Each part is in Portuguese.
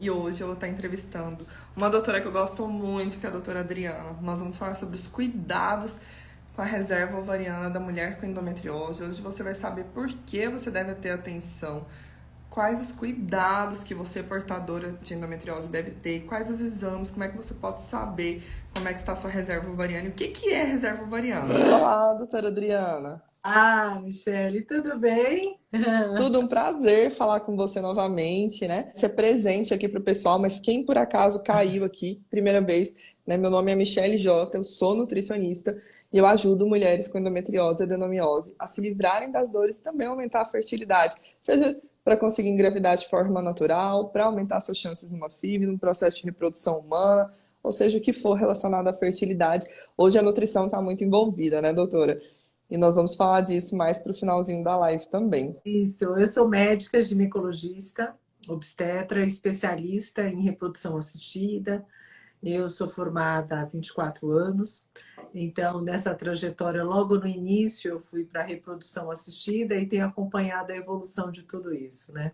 E hoje eu vou estar entrevistando uma doutora que eu gosto muito, que é a doutora Adriana. Nós vamos falar sobre os cuidados com a reserva ovariana da mulher com endometriose. Hoje você vai saber por que você deve ter atenção, quais os cuidados que você, portadora de endometriose, deve ter, quais os exames, como é que você pode saber como é que está a sua reserva ovariana e o que é reserva ovariana. Olá, doutora Adriana. Ah, Michele, tudo bem? Tudo um prazer falar com você novamente, né? Ser presente aqui para o pessoal, mas quem por acaso caiu aqui, primeira vez, né? Meu nome é Michele Jota, eu sou nutricionista e eu ajudo mulheres com endometriose e adenomiose a se livrarem das dores e também aumentar a fertilidade, seja para conseguir engravidar de forma natural, para aumentar suas chances numa FIV, num processo de reprodução humana, ou seja, o que for relacionado à fertilidade. Hoje a nutrição está muito envolvida, né, doutora? E nós vamos falar disso mais para o finalzinho da live também. Isso, eu sou médica ginecologista, obstetra, especialista em reprodução assistida. Eu sou formada há 24 anos, então nessa trajetória, logo no início, eu fui para a reprodução assistida e tenho acompanhado a evolução de tudo isso, né?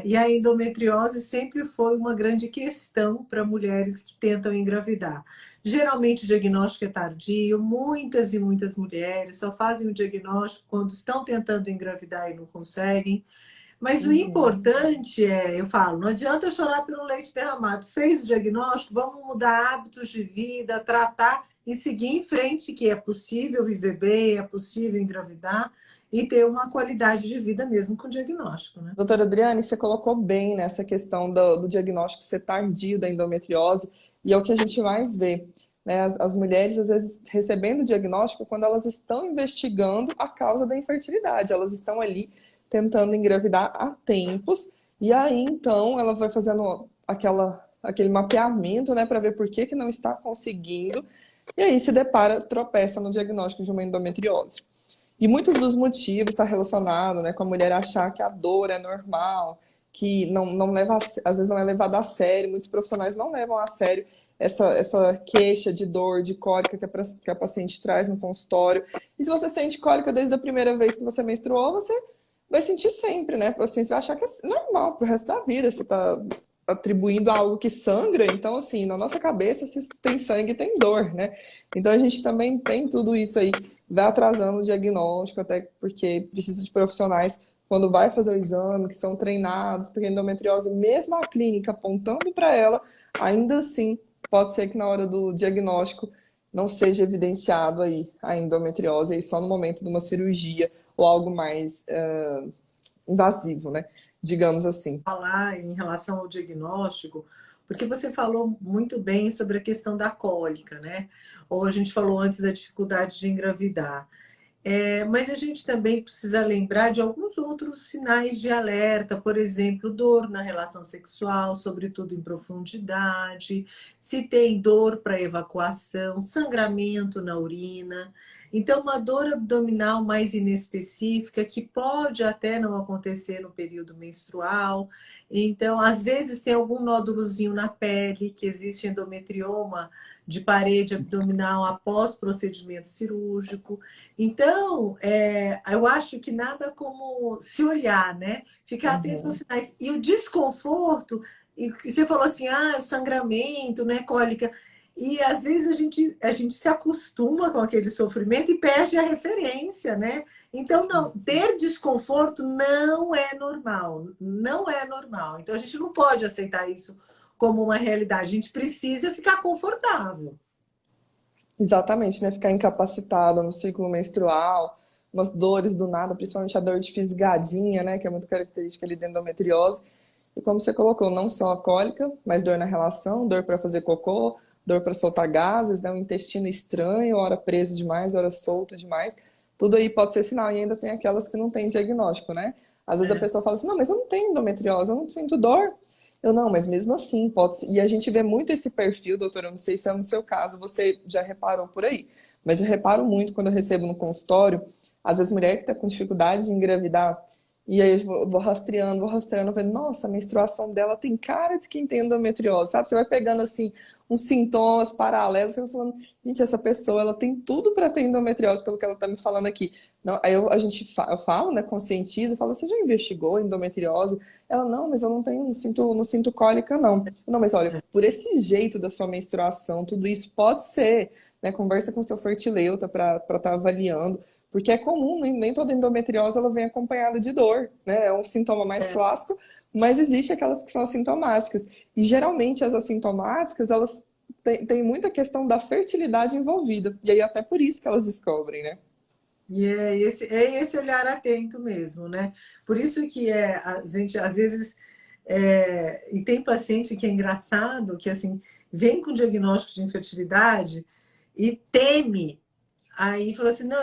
E a endometriose sempre foi uma grande questão para mulheres que tentam engravidar. Geralmente o diagnóstico é tardio, muitas e muitas mulheres só fazem o diagnóstico quando estão tentando engravidar e não conseguem. Mas o Uhum. importante é, eu falo, não adianta chorar pelo leite derramado. Fez o diagnóstico, vamos mudar hábitos de vida, tratar e seguir em frente, que é possível viver bem, é possível engravidar e ter uma qualidade de vida mesmo com o diagnóstico, né? Doutora Adriane, você colocou bem nessa questão do diagnóstico ser tardio da endometriose, e é o que a gente mais vê, né? As mulheres, às vezes, recebendo o diagnóstico quando elas estão investigando a causa da infertilidade, elas estão ali tentando engravidar há tempos, e aí, então, ela vai fazendo aquele mapeamento, né, para ver por que não está conseguindo, e aí se depara, tropeça no diagnóstico de uma endometriose. E muitos dos motivos está relacionado, né, com a mulher achar que a dor é normal, que não leva, às vezes não é levado a sério, muitos profissionais não levam a sério essa queixa de dor, de cólica que a paciente traz no consultório. E se você sente cólica desde a primeira vez que você menstruou, você vai sentir sempre, né? Assim, você vai achar que é normal pro resto da vida, você está atribuindo a algo que sangra, então assim, na nossa cabeça, se tem sangue, tem dor, né? Então a gente também tem tudo isso aí, vai atrasando o diagnóstico, até porque precisa de profissionais quando vai fazer o exame, que são treinados, porque a endometriose, mesmo a clínica apontando para ela, ainda assim pode ser que na hora do diagnóstico não seja evidenciado aí a endometriose, aí só no momento de uma cirurgia ou algo mais invasivo, né? Digamos assim. Falar em relação ao diagnóstico, porque você falou muito bem sobre a questão da cólica, né? Ou a gente falou antes da dificuldade de engravidar. Mas a gente também precisa lembrar de alguns outros sinais de alerta, por exemplo, dor na relação sexual, sobretudo em profundidade, se tem dor para evacuação, sangramento na urina. Então, uma dor abdominal mais inespecífica, que pode até não acontecer no período menstrual. Então, às vezes tem algum nódulozinho na pele, que existe endometrioma de parede abdominal após procedimento cirúrgico. Então, eu acho que nada como se olhar, né? Ficar atento aos Uhum. sinais. E o desconforto, e você falou assim, o sangramento, né, cólica. E às vezes a gente se acostuma com aquele sofrimento e perde a referência, né? Então, não, Sim. ter desconforto não é normal, não é normal. Então, a gente não pode aceitar isso como uma realidade. A gente precisa ficar confortável. Exatamente, né? Ficar incapacitada no ciclo menstrual, umas dores do nada, principalmente a dor de fisgadinha, né? Que é muito característica ali da endometriose. E como você colocou, não só a cólica, mas dor na relação, dor para fazer cocô, dor para soltar gases, né? Um intestino estranho, hora preso demais, hora solto demais. Tudo aí pode ser sinal. E ainda tem aquelas que não têm diagnóstico, né? Às vezes a É. pessoa fala assim, não, mas eu não tenho endometriose, eu não sinto dor. Eu não, mas mesmo assim pode ser. E a gente vê muito esse perfil, doutora, eu não sei se é no seu caso, você já reparou por aí, mas eu reparo muito quando eu recebo no consultório, às vezes mulher que está com dificuldade de engravidar, e aí eu vou rastreando, vendo, nossa, a menstruação dela tem cara de quem tem endometriose, sabe? Você vai pegando assim uns sintomas paralelos, você vai falando, gente, essa pessoa ela tem tudo para ter endometriose, pelo que ela está me falando aqui, Não, eu falo, né, conscientizo, eu falo, você já investigou endometriose? Ela, não, mas eu não tenho, não sinto cólica, não. Não, mas olha, por esse jeito da sua menstruação, tudo isso pode ser, né, conversa com seu fertileuta para estar avaliando, porque é comum, nem toda endometriose ela vem acompanhada de dor, né? É um sintoma mais É. clássico, mas existe aquelas que são assintomáticas. E geralmente as assintomáticas, elas têm muita questão da fertilidade envolvida. E aí até por isso que elas descobrem, né? E é esse olhar atento mesmo, né? Por isso que a gente, às vezes, e tem paciente que é engraçado, que assim, vem com diagnóstico de infertilidade e teme. Aí falou assim, não,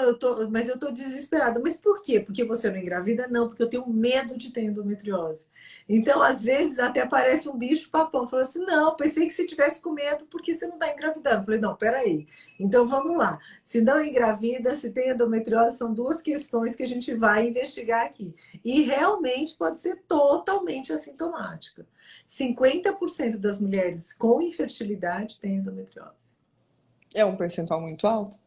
mas eu tô desesperada. Mas por quê? Porque você não engravida? Não, porque eu tenho medo de ter endometriose. Então, às vezes, até aparece um bicho papão. Falou assim, não, pensei que você tivesse com medo porque você não está engravidando. Falei, não, peraí. Então, vamos lá. Se não engravida, se tem endometriose, são duas questões que a gente vai investigar aqui. E realmente pode ser totalmente assintomática. 50% das mulheres com infertilidade têm endometriose. É um percentual muito alto.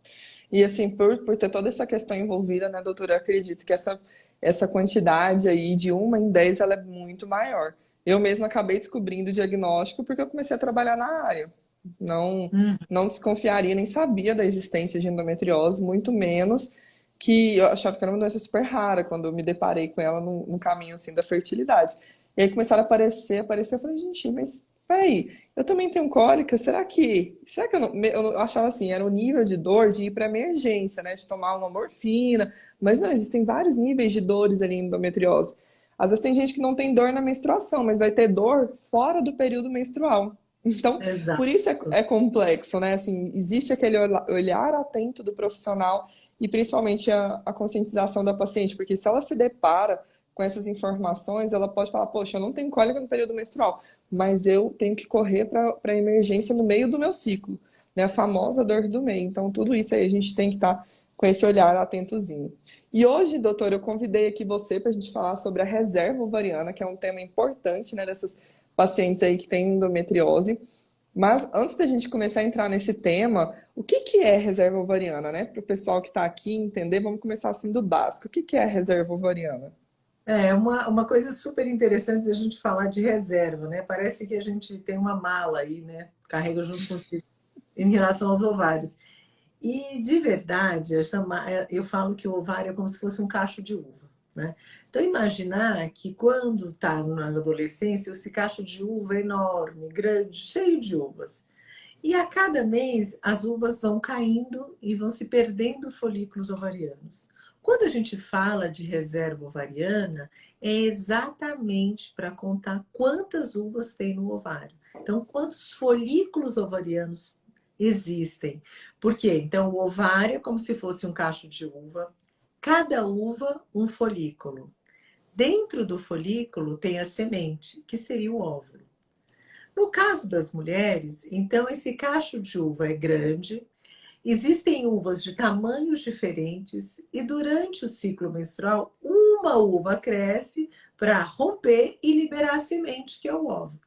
E assim, por ter toda essa questão envolvida, né, doutora, eu acredito que essa quantidade aí de 1 em 10, ela é muito maior. Eu mesma acabei descobrindo o diagnóstico porque eu comecei a trabalhar na área. Não, Hum. não desconfiaria, nem sabia da existência de endometriose, muito menos que eu achava que era uma doença super rara quando eu me deparei com ela no caminho assim da fertilidade. E aí começaram a aparecer, eu falei, gente, mas peraí, eu também tenho cólica, será que eu não- eu achava assim, era o nível de dor de ir para emergência, né, de tomar uma morfina, mas não, existem vários níveis de dores ali em endometriose. Às vezes tem gente que não tem dor na menstruação, mas vai ter dor fora do período menstrual. Então, por Exato. isso é complexo, né? Assim, existe aquele olhar atento do profissional e principalmente a conscientização da paciente, porque se ela se depara com essas informações, ela pode falar, poxa, eu não tenho cólica no período menstrual, mas eu tenho que correr para a emergência no meio do meu ciclo, né? A famosa dor do meio. Então, tudo isso aí a gente tem que estar com esse olhar atentozinho. E hoje, doutor, eu convidei aqui você para a gente falar sobre a reserva ovariana, que é um tema importante, né, dessas pacientes aí que têm endometriose. Mas antes da gente começar a entrar nesse tema, o que que é reserva ovariana, né? Para o pessoal que está aqui entender, vamos começar assim do básico. O que que é reserva ovariana? É uma coisa super interessante da gente falar de reserva, né? Parece que a gente tem uma mala aí, né? Carrega junto consigo em relação aos ovários. E de verdade, eu falo que o ovário é como se fosse um cacho de uva, né? Então imaginar que quando está na adolescência, esse cacho de uva é enorme, grande, cheio de uvas. E a cada mês as uvas vão caindo e vão se perdendo folículos ovarianos. Quando a gente fala de reserva ovariana, é exatamente para contar quantas uvas tem no ovário. Então, quantos folículos ovarianos existem? Por quê? Então, o ovário é como se fosse um cacho de uva, cada uva um folículo. Dentro do folículo tem a semente, que seria o óvulo. No caso das mulheres, então esse cacho de uva é grande, existem uvas de tamanhos diferentes e durante o ciclo menstrual, uma uva cresce para romper e liberar a semente, que é o óvulo.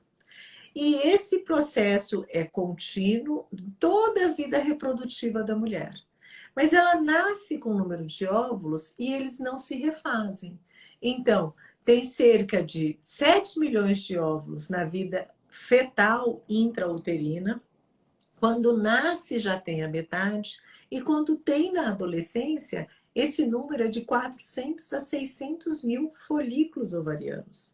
E esse processo é contínuo toda a vida reprodutiva da mulher. Mas ela nasce com um número de óvulos e eles não se refazem. Então, tem cerca de 7 milhões de óvulos na vida fetal intrauterina. Quando nasce, já tem a metade. E quando tem na adolescência, esse número é de 400 a 600 mil folículos ovarianos.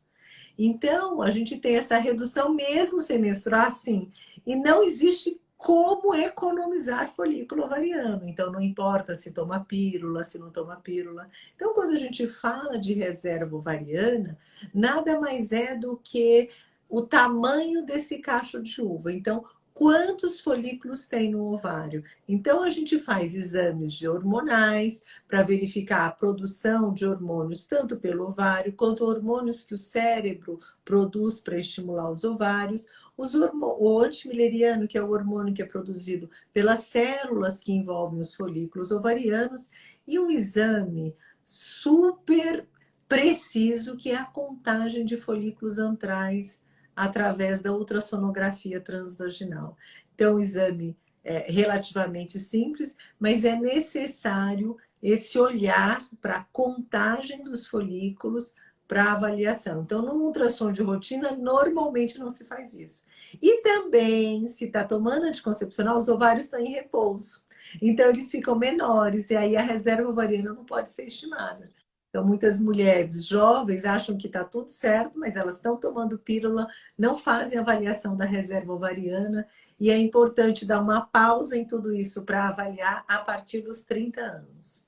Então, a gente tem essa redução mesmo sem menstruar, sim. E não existe como economizar folículo ovariano. Então, não importa se toma pílula, se não toma pílula. Então, quando a gente fala de reserva ovariana, nada mais é do que o tamanho desse cacho de uva. Então, quantos folículos tem no ovário? Então, a gente faz exames de hormonais para verificar a produção de hormônios, tanto pelo ovário, quanto hormônios que o cérebro produz para estimular os ovários. O antimileriano, que é o hormônio que é produzido pelas células que envolvem os folículos ovarianos, e um exame super preciso, que é a contagem de folículos antrais através da ultrassonografia transvaginal. Então, o exame é relativamente simples, mas é necessário esse olhar para a contagem dos folículos para avaliação. Então, no ultrassom de rotina, normalmente não se faz isso. E também, se está tomando anticoncepcional, os ovários estão em repouso. Então, eles ficam menores, e aí a reserva ovariana não pode ser estimada. Então, muitas mulheres jovens acham que está tudo certo, mas elas estão tomando pílula, não fazem avaliação da reserva ovariana, e é importante dar uma pausa em tudo isso para avaliar a partir dos 30 anos.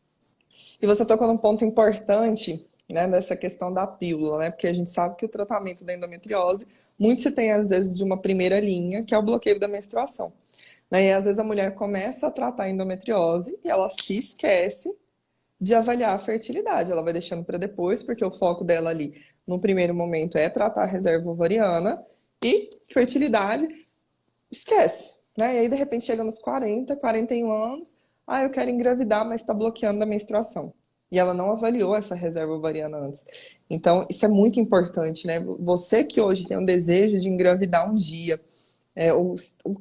E você tocou num ponto importante, né, dessa questão da pílula, né? Porque a gente sabe que o tratamento da endometriose, muito se tem às vezes de uma primeira linha, que é o bloqueio da menstruação. Né? E às vezes a mulher começa a tratar a endometriose e ela se esquece de avaliar a fertilidade. Ela vai deixando para depois, porque o foco dela ali, no primeiro momento, é tratar a reserva ovariana e fertilidade, esquece. Né? E aí, de repente, chega nos 40, 41 anos, eu quero engravidar, mas está bloqueando a menstruação. E ela não avaliou essa reserva ovariana antes. Então, isso é muito importante, né? Você que hoje tem um desejo de engravidar um dia, ou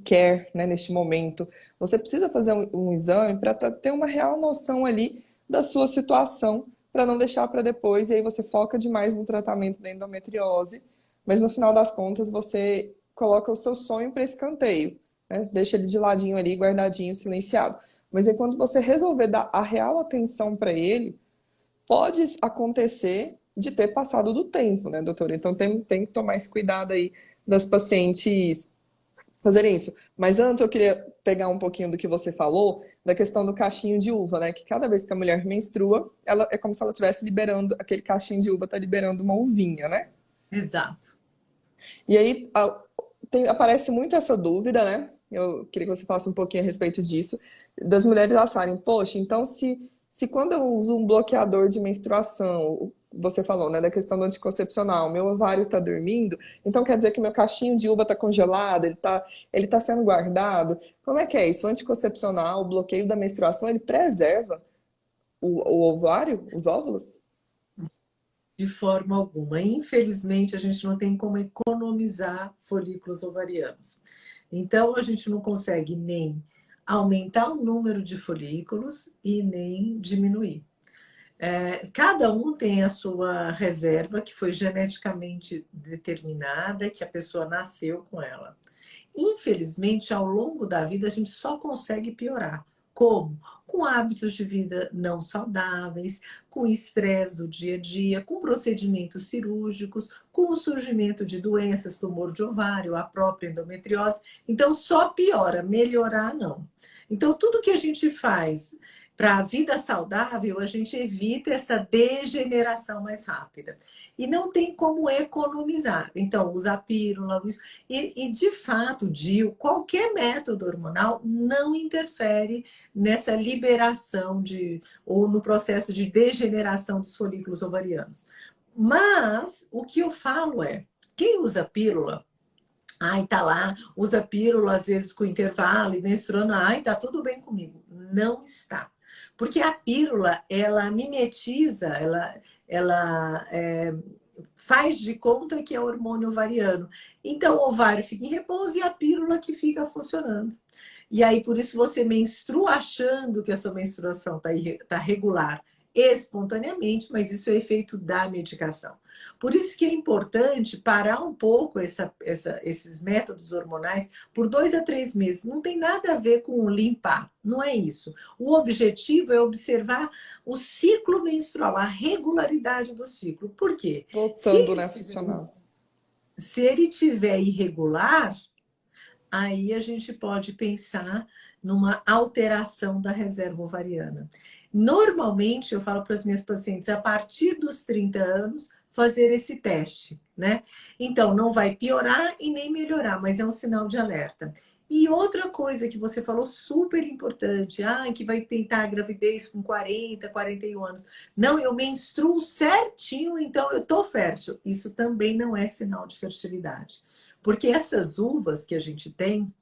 quer, né, neste momento, você precisa fazer um exame para ter uma real noção ali da sua situação, para não deixar para depois, e aí você foca demais no tratamento da endometriose, mas no final das contas você coloca o seu sonho para escanteio, né? Deixa ele de ladinho ali, guardadinho, silenciado. Mas aí quando você resolver dar a real atenção para ele, pode acontecer de ter passado do tempo, né, doutora? Então tem que tomar esse cuidado aí das pacientes fazerem isso. Mas antes eu queria pegar um pouquinho do que você falou, da questão do cachinho de uva, né? Que cada vez que a mulher menstrua, ela é como se ela estivesse liberando, aquele cachinho de uva está liberando uma uvinha, né? Exato. E aí aparece muito essa dúvida, né? Eu queria que você falasse um pouquinho a respeito disso, das mulheres acharem, poxa, então se quando eu uso um bloqueador de menstruação, você falou, né, da questão do anticoncepcional, meu ovário está dormindo, então quer dizer que meu cachinho de uva está congelado, ele tá sendo guardado? Como é que é isso? O anticoncepcional, o bloqueio da menstruação, ele preserva o ovário, os óvulos? De forma alguma. Infelizmente, a gente não tem como economizar folículos ovarianos. Então, a gente não consegue nem aumentar o número de folículos e nem diminuir. Cada um tem a sua reserva, que foi geneticamente determinada, que a pessoa nasceu com ela. Infelizmente, ao longo da vida, a gente só consegue piorar. Como? Com hábitos de vida não saudáveis, com estresse do dia a dia, com procedimentos cirúrgicos, com o surgimento de doenças, tumor de ovário, a própria endometriose. Então, só piora, melhorar não. Então, tudo que a gente faz para a vida saudável, a gente evita essa degeneração mais rápida. E não tem como economizar. Então, usa a pílula, e de fato, DIU, qualquer método hormonal não interfere nessa liberação ou no processo de degeneração dos folículos ovarianos. Mas o que eu falo é, quem usa pílula, tá lá, usa pílula às vezes com intervalo e menstruando, tá tudo bem comigo. Não está. Porque a pílula, ela mimetiza, ela faz de conta que é hormônio ovariano. Então, o ovário fica em repouso e a pílula que fica funcionando. E aí, por isso, você menstrua achando que a sua menstruação tá regular espontaneamente, mas isso é efeito da medicação. Por isso que é importante parar um pouco esses métodos hormonais por 2 a 3 meses. Não tem nada a ver com limpar, não é isso. O objetivo é observar o ciclo menstrual, a regularidade do ciclo. Por quê? Voltando, né, a funcionar. Se ele tiver irregular, aí a gente pode pensar numa alteração da reserva ovariana. Normalmente, eu falo para as minhas pacientes, a partir dos 30 anos, fazer esse teste, né? Então, não vai piorar e nem melhorar, mas é um sinal de alerta. E outra coisa que você falou super importante, que vai tentar a gravidez com 40, 41 anos. Não, eu menstruo certinho, então eu tô fértil. Isso também não é sinal de fertilidade. Porque essas uvas que a gente tem,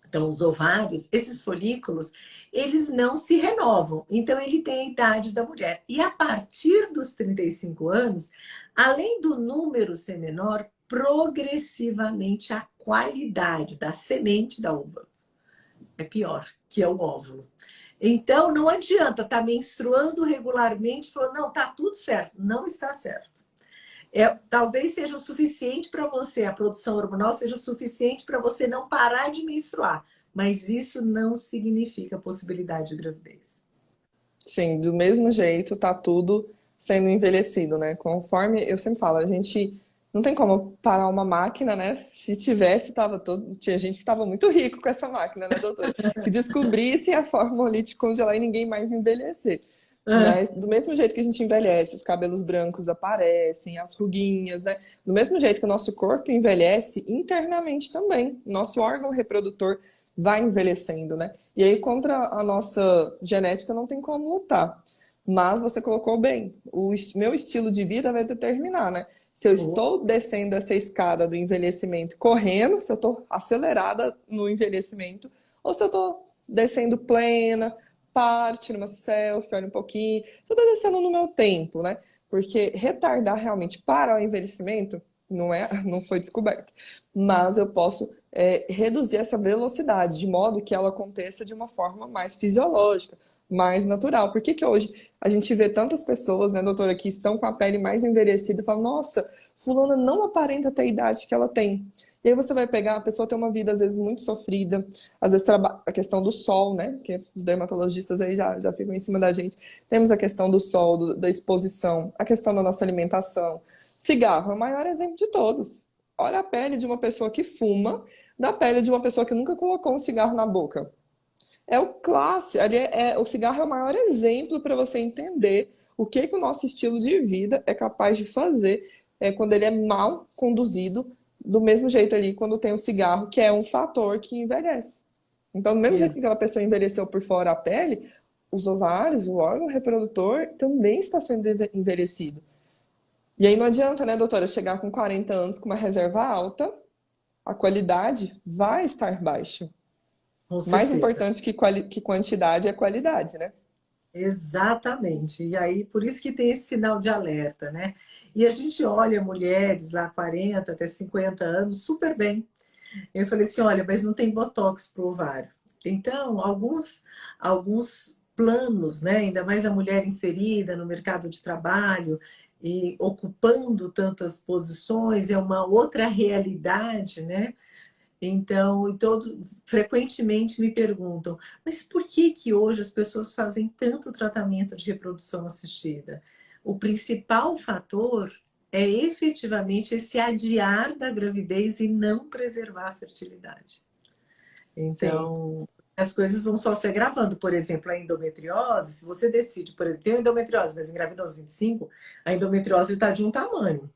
então os ovários, esses folículos, eles não se renovam. Então ele tem a idade da mulher. E a partir dos 35 anos, além do número ser menor, progressivamente a qualidade da semente da uva é pior, que é o óvulo. Então, não adianta estar menstruando regularmente e falar, não, tá tudo certo. Não está certo. Talvez seja o suficiente para você, a produção hormonal seja o suficiente para você não parar de menstruar. Mas isso não significa possibilidade de gravidez. Sim, do mesmo jeito tá tudo sendo envelhecido, né? Conforme eu sempre falo, a gente não tem como parar uma máquina, né? Se tivesse, tava todo, tinha gente que estava muito rico com essa máquina, né, doutora? Que descobrisse a fórmula ali de congelar e ninguém mais envelhecer. Ah, Mas do mesmo jeito que a gente envelhece, os cabelos brancos aparecem, as ruguinhas, né? Do mesmo jeito que o nosso corpo envelhece internamente também. Nosso órgão reprodutor vai envelhecendo, né? E aí, contra a nossa genética, não tem como lutar. Mas você colocou bem, meu estilo de vida vai determinar, né? Se eu boa. estou descendo essa escada do envelhecimento correndo, se eu estou acelerada no envelhecimento, ou se eu estou descendo plena, parte numa selfie, olha um pouquinho, estou descendo no meu tempo, né? Porque retardar realmente para o envelhecimento não foi descoberto. Mas eu posso reduzir essa velocidade, de modo que ela aconteça de uma forma mais fisiológica, mais natural. Por que que hoje a gente vê tantas pessoas, né, doutora, que estão com a pele mais envelhecida e falam, nossa, fulana não aparenta ter a idade que ela tem. E aí você vai pegar, a pessoa tem uma vida às vezes muito sofrida, às vezes a questão do sol, né, que os dermatologistas aí já ficam em cima da gente. Temos a questão do sol, da exposição, a questão da nossa alimentação. Cigarro é o maior exemplo de todos. Olha a pele de uma pessoa que fuma, da pele de uma pessoa que nunca colocou um cigarro na boca. É o clássico, o cigarro é o maior exemplo para você entender o que que o nosso estilo de vida é capaz de fazer quando ele é mal conduzido, do mesmo jeito ali quando tem o cigarro, que é um fator que envelhece. Então, do mesmo jeito que aquela pessoa envelheceu por fora a pele, os ovários, o órgão reprodutor também está sendo envelhecido. E aí não adianta, né, doutora, chegar com 40 anos com uma reserva alta, a qualidade vai estar baixa. Com Mais certeza. importante que quantidade é qualidade, né? Exatamente. E aí, por isso que tem esse sinal de alerta, né? E a gente olha mulheres lá 40 até 50 anos super bem. Eu falei assim, olha, mas não tem botox pro ovário. Então, alguns planos, né? Ainda mais a mulher inserida no mercado de trabalho e ocupando tantas posições, é uma outra realidade, né? Então, frequentemente me perguntam, mas por que que hoje as pessoas fazem tanto tratamento de reprodução assistida? O principal fator é efetivamente esse adiar da gravidez e não preservar a fertilidade. Sim, Então, as coisas vão só se agravando. Por exemplo, a endometriose, se você decide, por exemplo, tem endometriose, mas engravida aos 25, a endometriose está de um tamanho.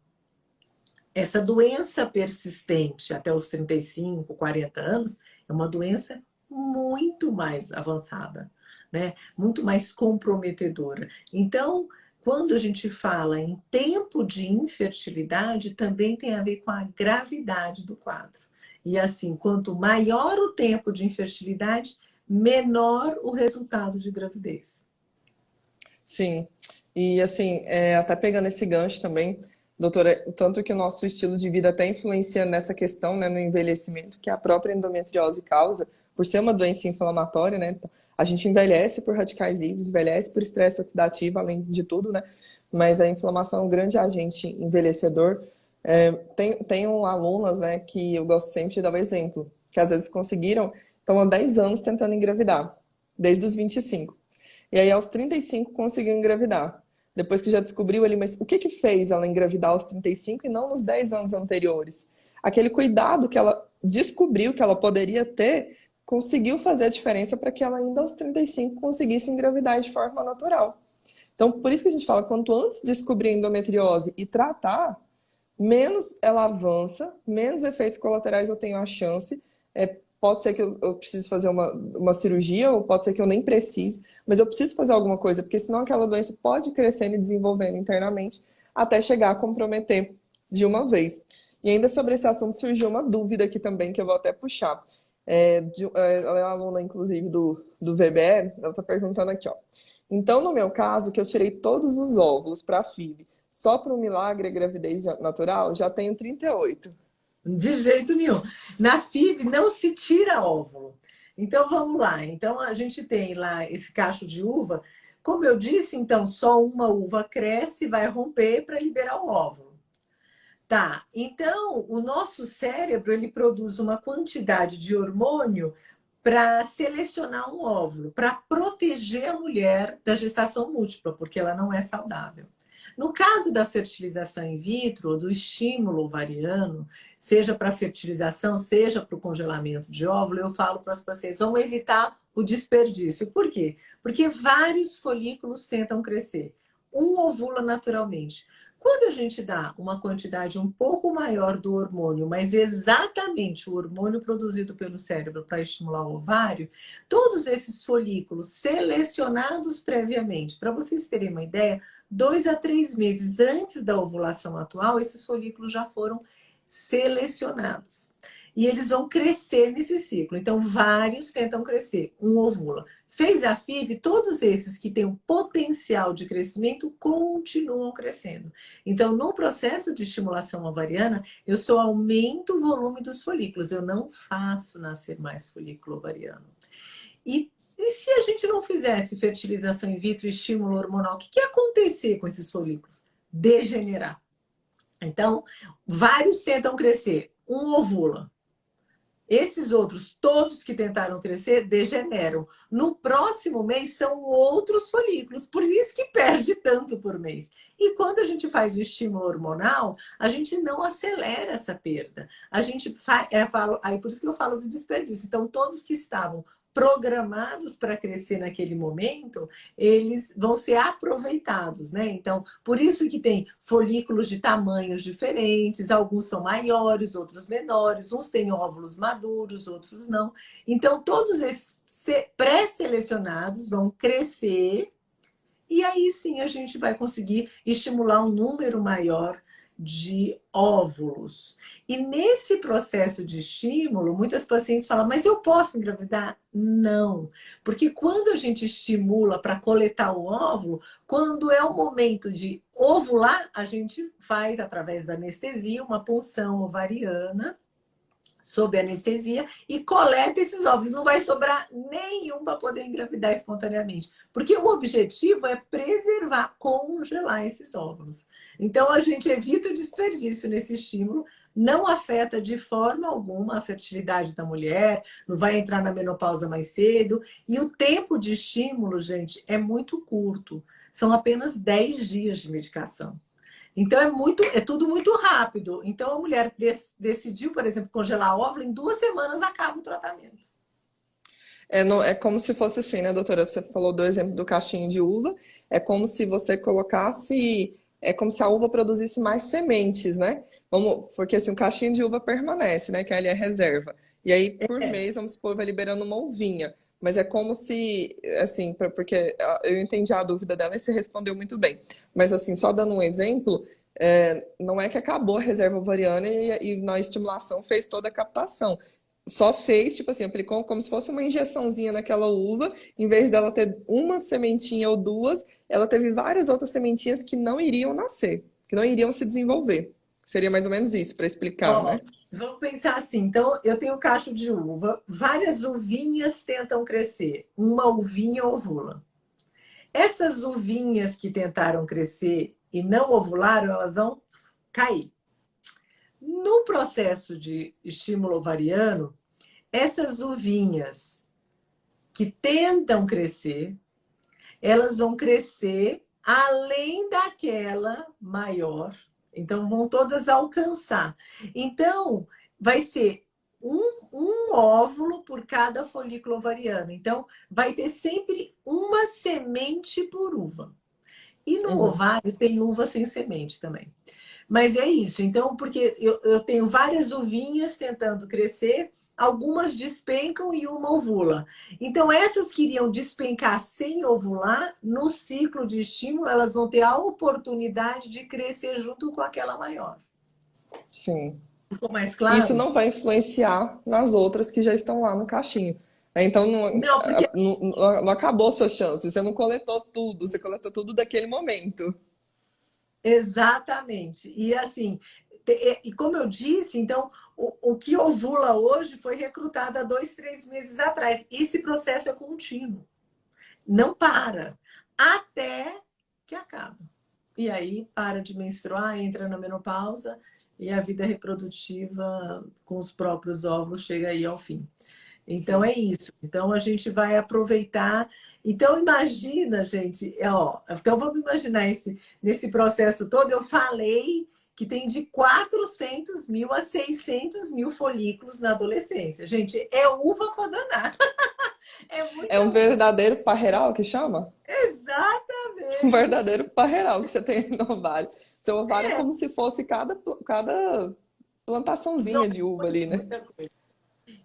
Essa doença persistente até os 35, 40 anos é uma doença muito mais avançada, né? Muito mais comprometedora. Então, quando a gente fala em tempo de infertilidade, também tem a ver com a gravidade do quadro. E assim, quanto maior o tempo de infertilidade, menor o resultado de gravidez. sim. E assim, até pegando esse gancho também, doutora, o tanto que o nosso estilo de vida até influencia nessa questão, né, no envelhecimento, que a própria endometriose causa, por ser uma doença inflamatória, né? A gente envelhece por radicais livres, envelhece por estresse oxidativo, além de tudo, né? Mas a inflamação é um grande agente envelhecedor. Tenho alunas, né, que eu gosto sempre de dar o exemplo, que às vezes conseguiram, estão há 10 anos tentando engravidar, desde os 25. E aí, aos 35, conseguiu engravidar. Depois que já descobriu ali, mas o que que fez ela engravidar aos 35 e não nos 10 anos anteriores? Aquele cuidado que ela descobriu que ela poderia ter, conseguiu fazer a diferença para que ela ainda aos 35 conseguisse engravidar de forma natural. Então, por isso que a gente fala, quanto antes descobrir a endometriose e tratar, menos ela avança, menos efeitos colaterais eu tenho a chance. Pode ser que eu precise fazer uma cirurgia, ou pode ser que eu nem precise, mas eu preciso fazer alguma coisa, porque senão aquela doença pode crescendo e desenvolvendo internamente até chegar a comprometer de uma vez. E ainda sobre esse assunto surgiu uma dúvida aqui também, que eu vou até puxar. Ela é uma aluna, inclusive, do VBE, ela está perguntando aqui, ó. Então, no meu caso, que eu tirei todos os óvulos para a FIV, só para um milagre a gravidez natural, já tenho 38. De jeito nenhum. Na FIV não se tira óvulo. Então vamos lá. Então a gente tem lá esse cacho de uva. Como eu disse, então só uma uva cresce, vai romper para liberar o óvulo. Tá, então o nosso cérebro ele produz uma quantidade de hormônio para selecionar um óvulo, para proteger a mulher da gestação múltipla, porque ela não é saudável. No caso da fertilização in vitro, do estímulo ovariano, seja para fertilização, seja para o congelamento de óvulo, eu falo para as pacientes, vamos evitar o desperdício. Por quê? Porque vários folículos tentam crescer. Um ovula naturalmente. Quando a gente dá uma quantidade um pouco maior do hormônio, mas exatamente o hormônio produzido pelo cérebro para estimular o ovário, todos esses folículos selecionados previamente, para vocês terem uma ideia, 2 a 3 meses antes da ovulação atual, esses folículos já foram selecionados. E eles vão crescer nesse ciclo. Então, vários tentam crescer, um ovula. Fez a FIV, todos esses que têm um potencial de crescimento continuam crescendo. Então, no processo de estimulação ovariana, eu só aumento o volume dos folículos, eu não faço nascer mais folículo ovariano. E se a gente não fizesse fertilização in vitro e estímulo hormonal, o que ia acontecer com esses folículos? Degenerar. Então, vários tentam crescer, um ovula. Esses outros, todos que tentaram crescer, degeneram. No próximo mês são outros folículos, por isso que perde tanto por mês. E quando a gente faz o estímulo hormonal, a gente não acelera essa perda. A gente aí por isso que eu falo do desperdício. Então, todos que estavam programados para crescer naquele momento, eles vão ser aproveitados, né? Então, por isso que tem folículos de tamanhos diferentes, alguns são maiores, outros menores, uns têm óvulos maduros, outros não. Então, todos esses pré-selecionados vão crescer e aí sim a gente vai conseguir estimular um número maior de óvulos. E nesse processo de estímulo, muitas pacientes falam, mas eu posso engravidar? Não, porque quando a gente estimula para coletar o óvulo, quando é o momento de ovular, a gente faz, através da anestesia, uma punção ovariana, sob anestesia, e coleta esses óvulos. Não vai sobrar nenhum para poder engravidar espontaneamente. Porque o objetivo é preservar, congelar esses óvulos. Então, a gente evita o desperdício nesse estímulo, não afeta de forma alguma a fertilidade da mulher, não vai entrar na menopausa mais cedo. E o tempo de estímulo, gente, é muito curto. São apenas 10 dias de medicação. Então é tudo muito rápido. Então a mulher decidiu, por exemplo, congelar óvulo, em 2 semanas acaba o tratamento. É como se fosse assim, né, doutora? Você falou do exemplo do cachinho de uva. É como se você colocasse. É como se a uva produzisse mais sementes, né? Porque assim, o cachinho de uva permanece, né? Que ali é reserva. E aí, por É. mês, vamos supor, vai liberando uma uvinha. Mas é como se, assim, porque eu entendi a dúvida dela e você respondeu muito bem. Mas assim, só dando um exemplo, não é que acabou a reserva ovariana e na estimulação fez toda a captação. Só fez, tipo assim, aplicou como se fosse uma injeçãozinha naquela uva, em vez dela ter uma sementinha ou duas, ela teve várias outras sementinhas que não iriam nascer, que não iriam se desenvolver. Seria mais ou menos isso, para explicar, Ó, né? vamos pensar assim. Então, eu tenho um cacho de uva, várias uvinhas tentam crescer, uma uvinha ovula. Essas uvinhas que tentaram crescer e não ovularam, elas vão cair. No processo de estímulo ovariano, essas uvinhas que tentam crescer, elas vão crescer além daquela maior. Então, vão todas alcançar. Então, vai ser um óvulo por cada folículo ovariano. Então, vai ter sempre uma semente por uva. E no Uhum. ovário tem uva sem semente também. Mas é isso. Então, porque eu tenho várias uvinhas tentando crescer, algumas despencam e uma ovula. Então, essas que iriam despencar sem ovular, no ciclo de estímulo, elas vão ter a oportunidade de crescer junto com aquela maior. Sim. Ficou mais Isso claro? não vai influenciar nas outras que já estão lá no cachinho. Então Não, porque não acabou a sua chance. Você não coletou tudo, você coletou tudo daquele momento. exatamente. E assim, E como eu disse, então, o que ovula hoje foi recrutado há 2, 3 meses atrás. Esse processo é contínuo. Não para. Até que acaba. E aí para de menstruar, entra na menopausa e a vida reprodutiva com os próprios óvulos chega aí ao fim. Então Sim. é isso. Então a gente vai aproveitar. Então imagina, gente, ó, então vamos imaginar nesse processo todo, eu falei que tem de 400 mil a 600 mil folículos na adolescência. Gente, é uva para danar. É É muita um uva. verdadeiro parreiral que chama? Um Exatamente. verdadeiro parreiral que você tem no ovário. Seu ovário é como se fosse cada plantaçãozinha Nossa, de uva ali, né? muita coisa.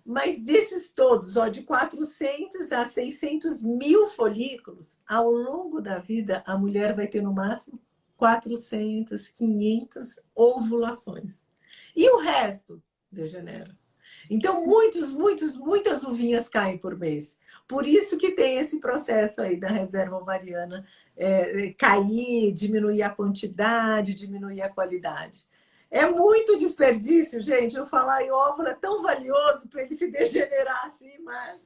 Mas desses todos, ó, de 400 a 600 mil folículos, ao longo da vida, a mulher vai ter no máximo 400, 500 ovulações. E o resto degenera. Então, muitas uvinhas caem por mês. Por isso que tem esse processo aí da reserva ovariana cair, diminuir a quantidade, diminuir a qualidade. É muito desperdício, gente. Eu falar em óvulo é tão valioso para ele se degenerar assim, mas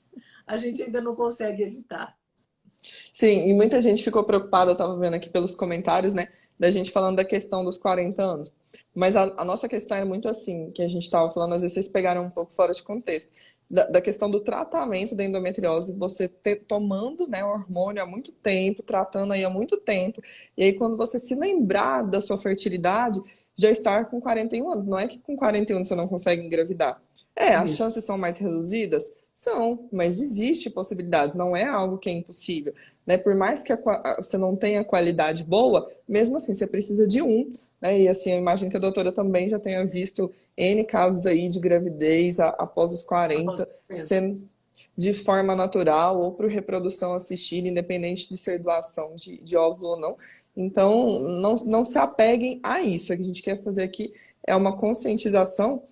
a gente ainda não consegue evitar. Sim, e muita gente ficou preocupada, eu estava vendo aqui pelos comentários, né, da gente falando da questão dos 40 anos. Mas a nossa questão é muito assim, que a gente estava falando, às vezes vocês pegaram um pouco fora de contexto, da questão do tratamento da endometriose, você tomando, né, hormônio há muito tempo, tratando aí há muito tempo, e aí quando você se lembrar da sua fertilidade, já estar com 41 anos. Não é que com 41 anos você não consegue engravidar. É, as Isso. chances são mais reduzidas? São, mas existe possibilidades, não é algo que é impossível, né? Por mais que você não tenha qualidade boa, mesmo assim você precisa de um, né? E assim, eu imagino que a doutora também já tenha visto N casos aí de gravidez após os Após 40, o momento. sendo de forma natural ou por reprodução assistida, independente de ser doação de óvulo ou não. Então, não se apeguem a isso. O que a gente quer fazer aqui é uma conscientização,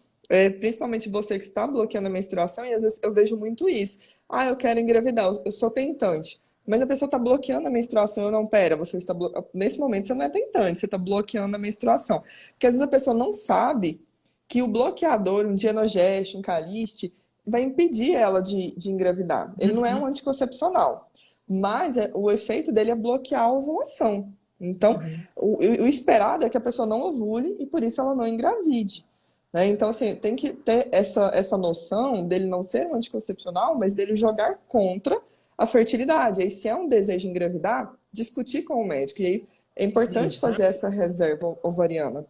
principalmente você que está bloqueando a menstruação, e às vezes eu vejo muito isso. Ah, eu quero engravidar, eu sou tentante. Mas a pessoa está bloqueando a menstruação. Eu não, pera, você está nesse momento você não é tentante, você está bloqueando a menstruação. Porque às vezes a pessoa não sabe que o bloqueador, um Dienogest, um Caliste, vai impedir ela de engravidar. Ele não é um anticoncepcional, mas o efeito dele é bloquear a ovulação. Então, Uhum. o esperado é que a pessoa não ovule e por isso ela não engravide. Né? Então, assim, tem que ter essa noção dele não ser um anticoncepcional, mas dele jogar contra a fertilidade. Aí, se é um desejo engravidar, discutir com o médico. E aí, é importante fazer Exato. essa reserva ovariana.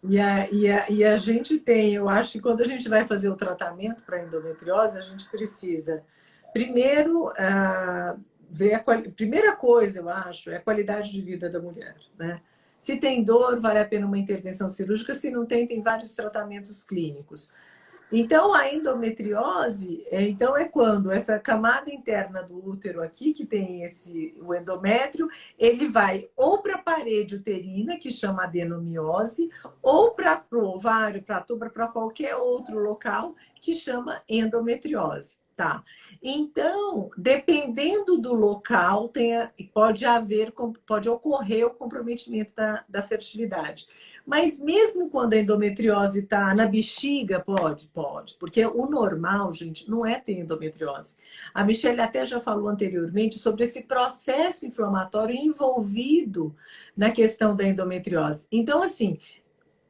E a gente tem, eu acho que quando a gente vai fazer o tratamento para endometriose, a gente precisa, primeiro, ver primeira coisa, eu acho, é a qualidade de vida da mulher, né? Se tem dor, vale a pena uma intervenção cirúrgica, se não tem, tem vários tratamentos clínicos. Então, a endometriose, então é quando essa camada interna do útero aqui, que tem o endométrio, ele vai ou para a parede uterina, que chama adenomiose, ou para o ovário, para a tuba, para qualquer outro local, que chama endometriose. Tá. Então, dependendo do local, pode ocorrer o comprometimento da fertilidade. Mas mesmo quando a endometriose está na bexiga, pode. Porque o normal, gente, não é ter endometriose. A Michelle até já falou anteriormente sobre esse processo inflamatório envolvido na questão da endometriose. Então, assim,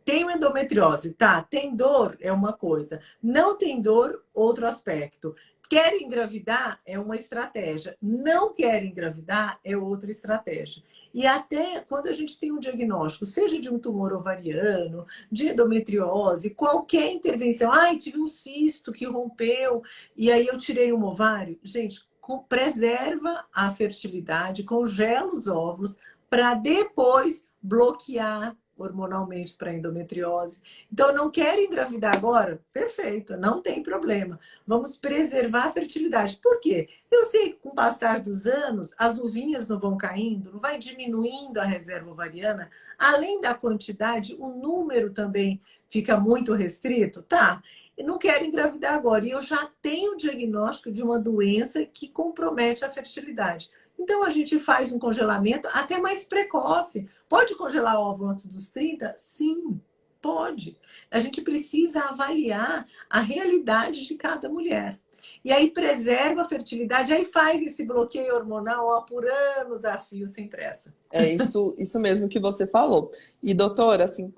tem endometriose, tá? Tem dor, é uma coisa. Não tem dor, outro aspecto. Quer engravidar é uma estratégia. Não quer engravidar é outra estratégia. E até quando a gente tem um diagnóstico, seja de um tumor ovariano, de endometriose, qualquer intervenção, ai, tive um cisto que rompeu e aí eu tirei um ovário. Gente, preserva a fertilidade, congela os óvulos para depois bloquear hormonalmente para endometriose. Então, não quero engravidar agora? Perfeito, não tem problema. Vamos preservar a fertilidade. Por quê? Eu sei que com o passar dos anos, as uvinhas não vão caindo, não vai diminuindo a reserva ovariana. Além da quantidade, o número também fica muito restrito. Tá, eu não quero engravidar agora. E eu já tenho o diagnóstico de uma doença que compromete a fertilidade. Então, a gente faz um congelamento até mais precoce. Pode congelar óvulo antes dos 30? Sim, Pode. A gente precisa avaliar a realidade de cada mulher. E aí preserva a fertilidade, aí faz esse bloqueio hormonal ó, por anos a fio, sem pressa. É isso mesmo que você falou. E, doutora, assim,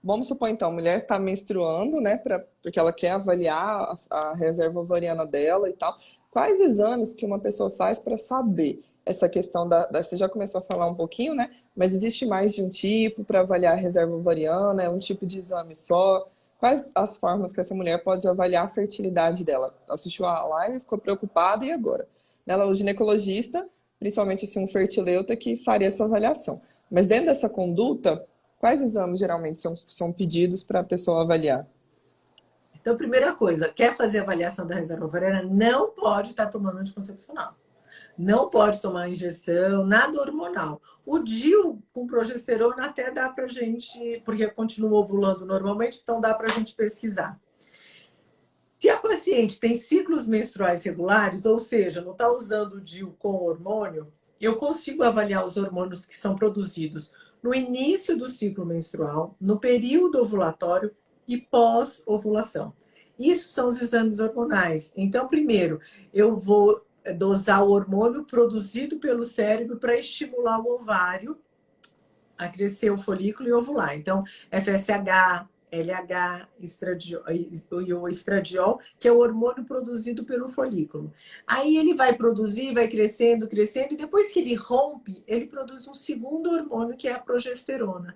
vamos supor então, a mulher está menstruando, né, porque ela quer avaliar a reserva ovariana dela e tal. Quais exames que uma pessoa faz para saber essa questão você já começou a falar um pouquinho, né? Mas existe mais de um tipo para avaliar a reserva ovariana? É um tipo de exame só? Quais as formas que essa mulher pode avaliar a fertilidade dela? Assistiu a live, ficou preocupada e agora? Ela, o ginecologista, principalmente assim, um fertileuta que faria essa avaliação. Mas dentro dessa conduta, quais exames geralmente são pedidos para a pessoa avaliar? Então, primeira coisa, quer fazer avaliação da reserva ovariana, não pode estar tomando anticoncepcional. Não pode tomar injeção, nada hormonal. O DIU com progesterona até dá pra gente, porque continua ovulando normalmente, então dá pra gente pesquisar. Se a paciente tem ciclos menstruais regulares, ou seja, não está usando o DIU com hormônio, eu consigo avaliar os hormônios que são produzidos no início do ciclo menstrual, no período ovulatório e pós-ovulação. Isso são os exames hormonais. Então, primeiro, eu vou dosar o hormônio produzido pelo cérebro para estimular o ovário a crescer o folículo e ovular. Então, FSH, LH, e o estradiol, que é o hormônio produzido pelo folículo. Aí ele vai produzir, vai crescendo, crescendo, e depois que ele rompe, ele produz um segundo hormônio, que é a progesterona.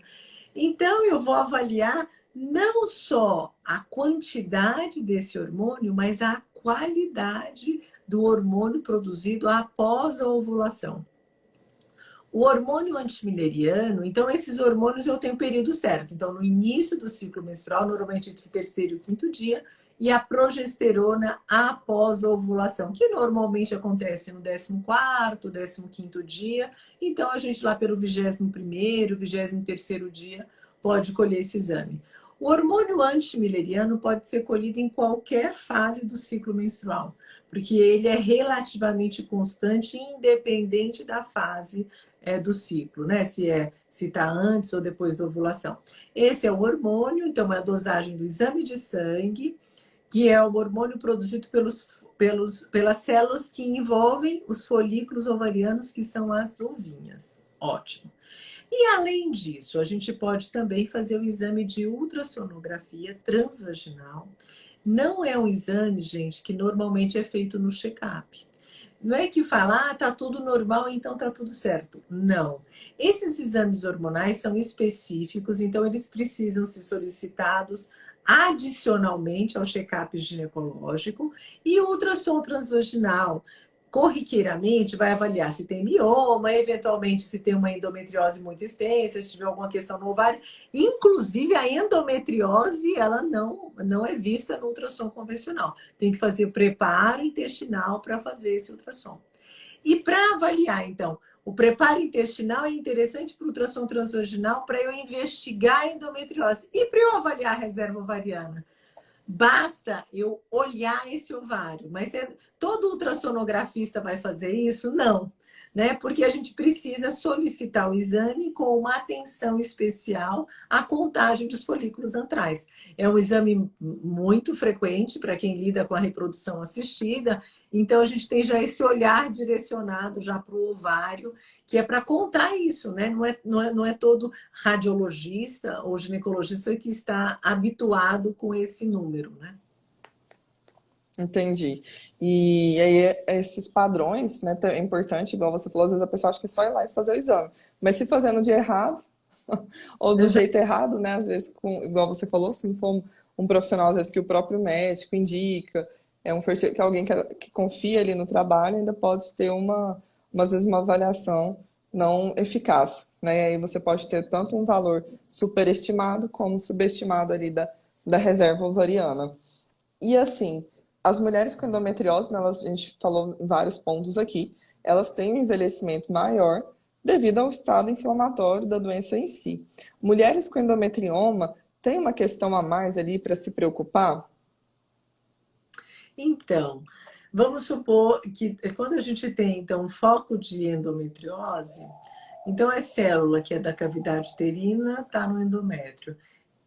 Então, eu vou avaliar não só a quantidade desse hormônio, mas a qualidade do hormônio produzido após a ovulação. O hormônio antimileriano, então esses hormônios eu tenho o período certo. Então, no início do ciclo menstrual, normalmente entre o terceiro e o quinto dia, e a progesterona após a ovulação, que normalmente acontece no 14º, 15º dia. Então, a gente lá pelo 21º, 23º dia pode colher esse exame. O hormônio antimileriano pode ser colhido em qualquer fase do ciclo menstrual, porque ele é relativamente constante, independente da fase do ciclo, né? Se está antes ou depois da ovulação. Esse é o hormônio, então é a dosagem do exame de sangue, que é o hormônio produzido pelas células que envolvem os folículos ovarianos, que são as ovinhas. Ótimo. E além disso, a gente pode também fazer o exame de ultrassonografia transvaginal. Não é um exame, gente, que normalmente é feito no check-up. Não é que fala, tá tudo normal, então tá tudo certo. Não. Esses exames hormonais são específicos, então eles precisam ser solicitados adicionalmente ao check-up ginecológico, e o ultrassom transvaginal corriqueiramente vai avaliar se tem mioma, eventualmente se tem uma endometriose muito extensa, se tiver alguma questão no ovário. Inclusive, a endometriose, ela não é vista no ultrassom convencional. Tem que fazer o preparo intestinal para fazer esse ultrassom. E para avaliar, então, o preparo intestinal é interessante para o ultrassom transvaginal para eu investigar a endometriose. E para eu avaliar a reserva ovariana? Basta eu olhar esse ovário, mas todo ultrassonografista vai fazer isso? Não, né? Porque a gente precisa solicitar o exame com uma atenção especial à contagem dos folículos antrais. É um exame muito frequente para quem lida com a reprodução assistida, então a gente tem já esse olhar direcionado já para o ovário, que é para contar isso, né? Não é todo radiologista ou ginecologista que está habituado com esse número, né? Entendi. E aí, esses padrões, né, é importante, igual você falou, às vezes a pessoa acha que é só ir lá e fazer o exame. Mas se fazendo de errado, ou do jeito errado, né, às vezes, igual você falou, se não for um profissional, às vezes, que o próprio médico indica, que alguém que confia ali no trabalho, ainda pode ter às vezes, uma avaliação não eficaz, né? E aí você pode ter tanto um valor superestimado como subestimado ali da reserva ovariana. E assim, as mulheres com endometriose, né, a gente falou em vários pontos aqui, elas têm um envelhecimento maior devido ao estado inflamatório da doença em si. Mulheres com endometrioma têm uma questão a mais ali para se preocupar? Então, vamos supor que quando a gente tem então um foco de endometriose, então é célula que é da cavidade uterina, está no endométrio.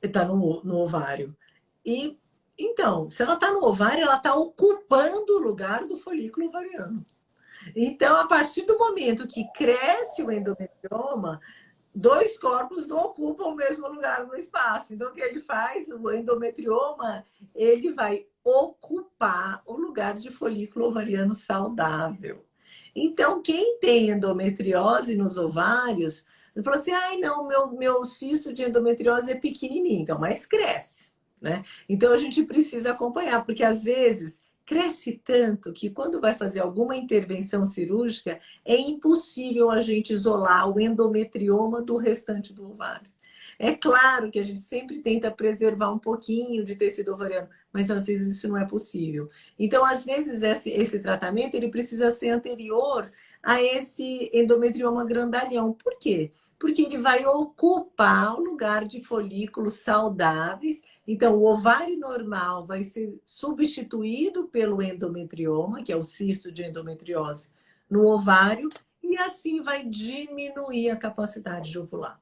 Está no ovário. E então, se ela está no ovário, ela está ocupando o lugar do folículo ovariano. Então, a partir do momento que cresce o endometrioma, dois corpos não ocupam o mesmo lugar no espaço. Então, o que ele faz? O endometrioma, ele vai ocupar o lugar de folículo ovariano saudável. Então, quem tem endometriose nos ovários, ele falou assim, ai não, meu cisto de endometriose é pequenininho, então, mas cresce, né? Então, a gente precisa acompanhar, porque às vezes cresce tanto que quando vai fazer alguma intervenção cirúrgica, é impossível a gente isolar o endometrioma do restante do ovário. É claro que a gente sempre tenta preservar um pouquinho de tecido ovariano, mas às vezes isso não é possível. Então, às vezes, esse tratamento ele precisa ser anterior a esse endometrioma grandalhão. Por quê? Porque ele vai ocupar o lugar de folículos saudáveis. Então, o ovário normal vai ser substituído pelo endometrioma, que é o cisto de endometriose, no ovário, e assim vai diminuir a capacidade de ovular.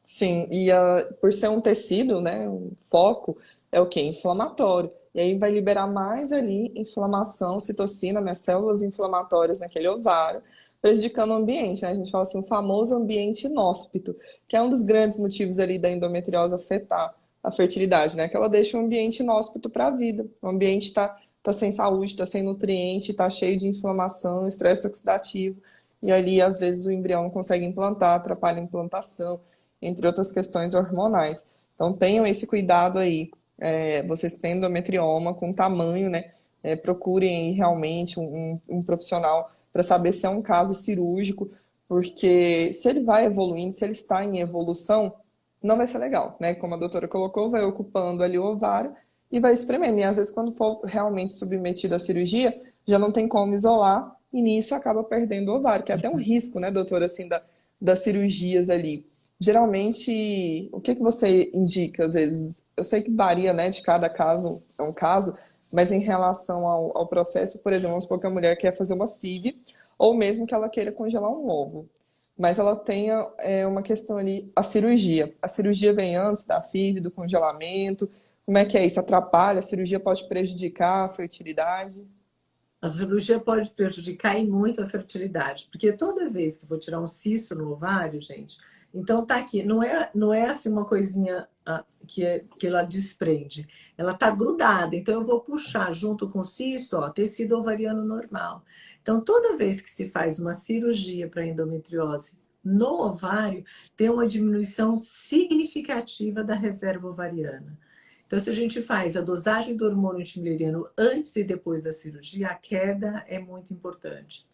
Sim, e por ser um tecido, né, um foco, é o quê? Inflamatório. E aí vai liberar mais ali inflamação, citocina, né, células inflamatórias naquele ovário, prejudicando o ambiente, né? A gente fala assim, o famoso ambiente inóspito, que é um dos grandes motivos ali da endometriose afetar a fertilidade, né? Que ela deixa um ambiente inóspito para a vida. O ambiente tá sem saúde, está sem nutriente, está cheio de inflamação, estresse oxidativo. E ali, às vezes, o embrião não consegue implantar, atrapalha a implantação, entre outras questões hormonais. Então tenham esse cuidado aí. Vocês têm endometrioma com tamanho, né? Procurem realmente um profissional para saber se é um caso cirúrgico, porque se ele vai evoluindo, se ele está em evolução, não vai ser legal, né? Como a doutora colocou, vai ocupando ali o ovário e vai espremendo. E às vezes, quando for realmente submetido à cirurgia, já não tem como isolar e nisso acaba perdendo o ovário, que é até um risco, né, doutora, assim, das cirurgias ali. Geralmente, o que que você indica às vezes? Eu sei que varia, né, de cada caso, é um caso, mas em relação ao processo, por exemplo, vamos supor que a mulher quer fazer uma FIV, ou mesmo que ela queira congelar um ovo, mas ela tenha uma questão ali, a cirurgia. A cirurgia vem antes da FIV, do congelamento, como é que é isso? Atrapalha? A cirurgia pode prejudicar a fertilidade? A cirurgia pode prejudicar e muito a fertilidade, porque toda vez que eu vou tirar um cisto no ovário, gente, então tá aqui, não é assim uma coisinha que ela desprende, ela tá grudada, então eu vou puxar junto com o cisto, ó, tecido ovariano normal. Então toda vez que se faz uma cirurgia para endometriose no ovário, tem uma diminuição significativa da reserva ovariana. Então, se a gente faz a dosagem do hormônio antimileriano antes e depois da cirurgia, a queda é muito importante.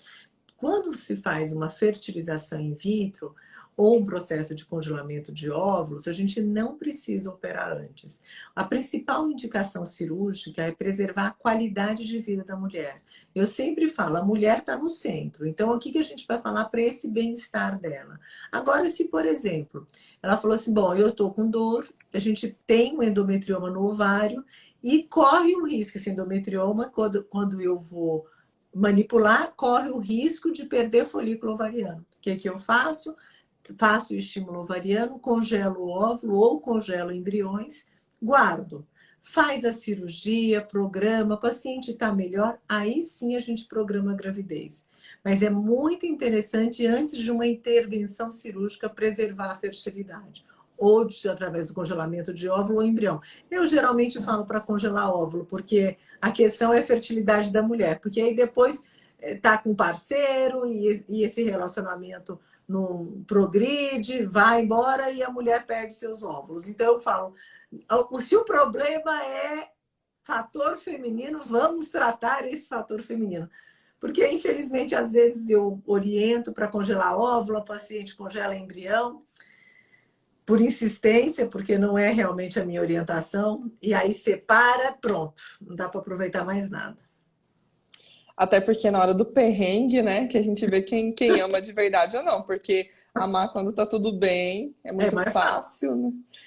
Quando se faz uma fertilização in vitro ou um processo de congelamento de óvulos, a gente não precisa operar antes. A principal indicação cirúrgica é preservar a qualidade de vida da mulher. Eu sempre falo, a mulher está no centro. Então, o que a gente vai falar para esse bem-estar dela? Agora, se, por exemplo, ela falou assim, bom, eu estou com dor, a gente tem um endometrioma no ovário e corre o risco, esse endometrioma, quando eu vou manipular, corre o risco de perder folículo ovariano. O que eu faço? Faço o estímulo ovariano, congelo o óvulo ou congelo embriões, guardo. Faz a cirurgia, programa, o paciente está melhor, aí sim a gente programa a gravidez. Mas é muito interessante, antes de uma intervenção cirúrgica, preservar a fertilidade. Ou através do congelamento de óvulo ou embrião. Eu geralmente falo para congelar óvulo, porque a questão é a fertilidade da mulher. Porque aí depois tá com parceiro e esse relacionamento não progride, vai embora e a mulher perde seus óvulos. Então eu falo, se o problema é fator feminino, vamos tratar esse fator feminino. Porque, infelizmente, às vezes eu oriento para congelar óvulo, a paciente congela embrião, por insistência, porque não é realmente a minha orientação, e aí separa, pronto, não dá para aproveitar mais nada. Até porque na hora do perrengue, né, que a gente vê quem ama de verdade ou não, porque amar quando tá tudo bem é É muito mais fácil. fácil,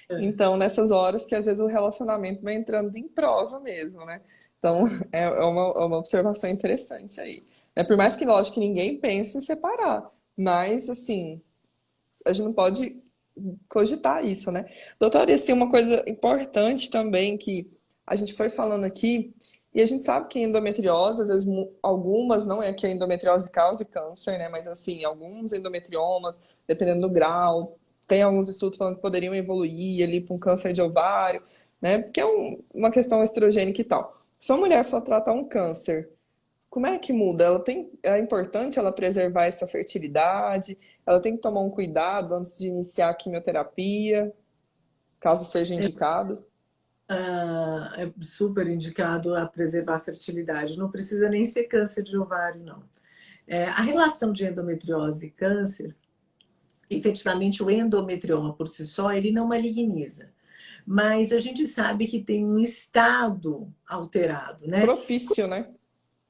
né? Então, nessas horas que às vezes o relacionamento vai entrando em prosa mesmo, né? Então, é uma observação interessante aí. Por mais que, lógico, que ninguém pense em separar, mas, assim, a gente não pode cogitar isso, né? Doutora, e tem uma coisa importante também que a gente foi falando aqui, e a gente sabe que endometriose, às vezes algumas, não é que a endometriose cause câncer, né? Mas assim, alguns endometriomas, dependendo do grau, tem alguns estudos falando que poderiam evoluir ali para um câncer de ovário, né? Porque é uma questão estrogênica e tal. Se uma mulher for tratar um câncer, como é que muda? É importante ela preservar essa fertilidade? Ela tem que tomar um cuidado antes de iniciar a quimioterapia, caso seja indicado? É super indicado a preservar a fertilidade. Não precisa nem ser câncer de ovário, não. A relação de endometriose e câncer, efetivamente o endometrioma por si só, ele não maligniza. Mas a gente sabe que tem um estado alterado, né? Propício, né?